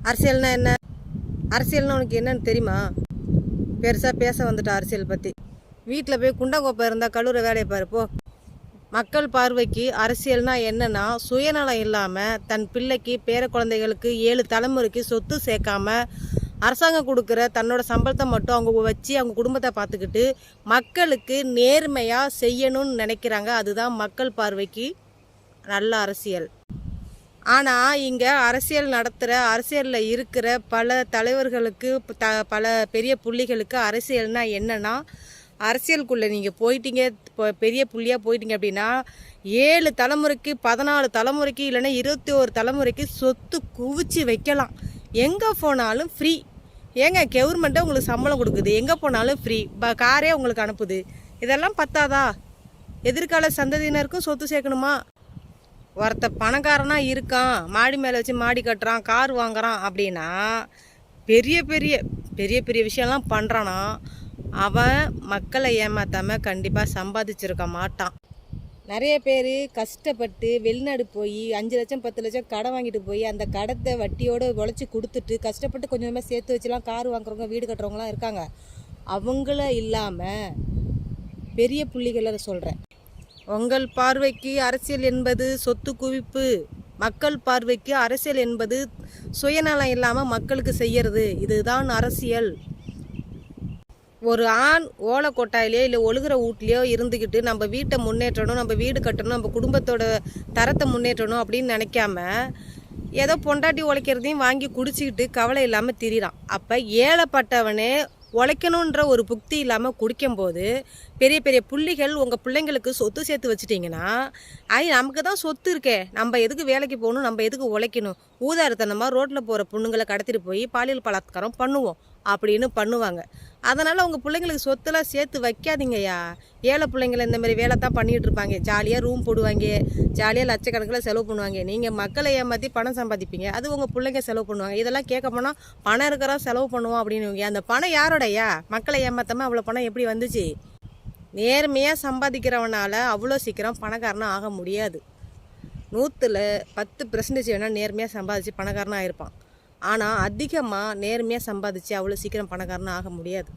அரசியல்னா என்ன? அரசியல்னா உனக்கு என்னன்னு தெரியுமா? பெருசாக பேச வந்துட்ட அரசியல் பற்றி. வீட்டில் போய் குண்டங்கோப்பை இருந்தால் கழுவுற வேலையை பாரு போ. மக்கள் பார்வைக்கு அரசியல்னா என்னன்னா, சுயநலம் இல்லாமல் தன் பிள்ளைக்கு பேர குழந்தைகளுக்கு 7 தலைமுறைக்கு சொத்து சேர்க்காம அரசாங்கம் கொடுக்குற தன்னோட சம்பளத்தை மட்டும் அவங்க வச்சு அவங்க குடும்பத்தை பார்த்துக்கிட்டு மக்களுக்கு நேர்மையாக செய்யணும்னு நினைக்கிறாங்க. அதுதான் மக்கள் பார்வைக்கு நல்ல அரசியல். ஆனால் இங்கே அரசியல் நடத்துகிற அரசியலில் இருக்கிற பல தலைவர்களுக்கு பல பெரிய புள்ளிகளுக்கு அரசியல்னால் என்னென்னா, அரசியலுக்குள்ளே நீங்கள் போயிட்டீங்க, இப்போ பெரிய புள்ளியாக போயிட்டீங்க அப்படின்னா 7 தலைமுறைக்கு 14 தலைமுறைக்கு இல்லைன்னா 21 தலைமுறைக்கு சொத்து குவிச்சு வைக்கலாம். எங்கே போனாலும் ஃப்ரீ. ஏங்க கவர்மெண்ட்டே உங்களுக்கு சம்பளம் கொடுக்குது, எங்கே போனாலும் ஃப்ரீ, காரே உங்களுக்கு அனுப்புது. இதெல்லாம் பத்தாதா? எதிர்கால சந்ததியினருக்கும் சொத்து சேர்க்கணுமா? ஒருத்த பணக்காரனாக இருக்கான், மாடி மேலே வச்சு மாடி கட்டுறான், கார் வாங்குறான் அப்படின்னா பெரிய பெரிய பெரிய பெரிய விஷயம்லாம் பண்ணுறான்னா அவன் மக்களை ஏமாற்றாமல் கண்டிப்பாக சம்பாதிச்சிருக்க மாட்டான். நிறைய பேர் கஷ்டப்பட்டு வெளிநாடு போய் 5 லட்சம் 10 லட்சம் கடன் வாங்கிட்டு போய் அந்த கடத்தை வட்டியோடு உழைச்சி கொடுத்துட்டு கஷ்டப்பட்டு கொஞ்சம் கொஞ்சமாக சேர்த்து வச்சுலாம் கார் வாங்குறவங்க வீடு கட்டுறவங்களாம் இருக்காங்க. அவங்கள இல்லாமல் பெரிய புள்ளிகளை சொல்கிறேன். உங்கள் பார்வைக்கு அரசியல் என்பது சொத்து குவிப்பு, மக்கள் பார்வைக்கு அரசியல் என்பது சுயநலம் இல்லாமல் மக்களுக்கு செய்யறது. இதுதான் அரசியல். ஒரு ஆண் ஓலை கொட்டாயிலையோ இல்லை ஒழுகிற வீட்லையோ இருந்துக்கிட்டு நம்ம வீட்டை முன்னேற்றணும், நம்ம வீடு கட்டணும், நம்ம குடும்பத்தோட தரத்தை முன்னேற்றணும் அப்படின்னு நினைக்காம ஏதோ பொண்டாட்டி உழைக்கிறதையும் வாங்கி குடிச்சிக்கிட்டு கவலை இல்லாமல் திரிகிறான். அப்போ ஏழைப்பட்டவனே உழைக்கணுன்ற ஒரு புக்தி இல்லாமல் குடிக்கும்போது பெரிய பெரிய புள்ளிகள் உங்கள் பிள்ளைங்களுக்கு சொத்து சேர்த்து வச்சுட்டிங்கன்னா, நமக்கு தான் சொத்து இருக்கே, நம்ம எதுக்கு வேலைக்கு போகணும், நம்ம எதுக்கு உழைக்கணும், ஊதாரித்தனமாக ரோட்டில் போகிற பொண்ணுங்களை கடத்திட்டு போய் பாலியல் பலாத்காரம் பண்ணுவோம் அப்படின்னு பண்ணுவாங்க. அதனால் உங்கள் பிள்ளைங்களுக்கு சொத்தெல்லாம் சேர்த்து வைக்காதீங்கய்யா. ஏழை பிள்ளைங்களை இந்தமாதிரி வேலை தான் பண்ணிகிட்டு இருப்பாங்க. ஜாலியாக ரூம் போடுவாங்க, ஜாலியாக லட்சக்கணக்கில் செலவு பண்ணுவாங்க. நீங்கள் மக்களை ஏமாற்றி பணம் சம்பாதிப்பீங்க, அது உங்கள் பிள்ளைங்க செலவு பண்ணுவாங்க. இதெல்லாம் கேட்க போனால் பணம் இருக்கிறா செலவு பண்ணுவோம் அப்படின்னு. அந்த பணம் யாரோடையா? மக்களை ஏமாற்றாமல் அவ்வளோ பணம் எப்படி வந்துச்சு? நேர்மையாக சம்பாதிக்கிறவனால் அவ்வளோ சீக்கிரம் பணக்காரனாக ஆக முடியாது. 100ல் 10% வேணால் நேர்மையாக சம்பாதிச்சு பணக்காரனாக ஆகிருப்பான். ஆனால் அதிகமாக நேர்மையாக சம்பாதிச்சு அவ்வளோ சீக்கிரம் பணக்காரனாக ஆக முடியாது.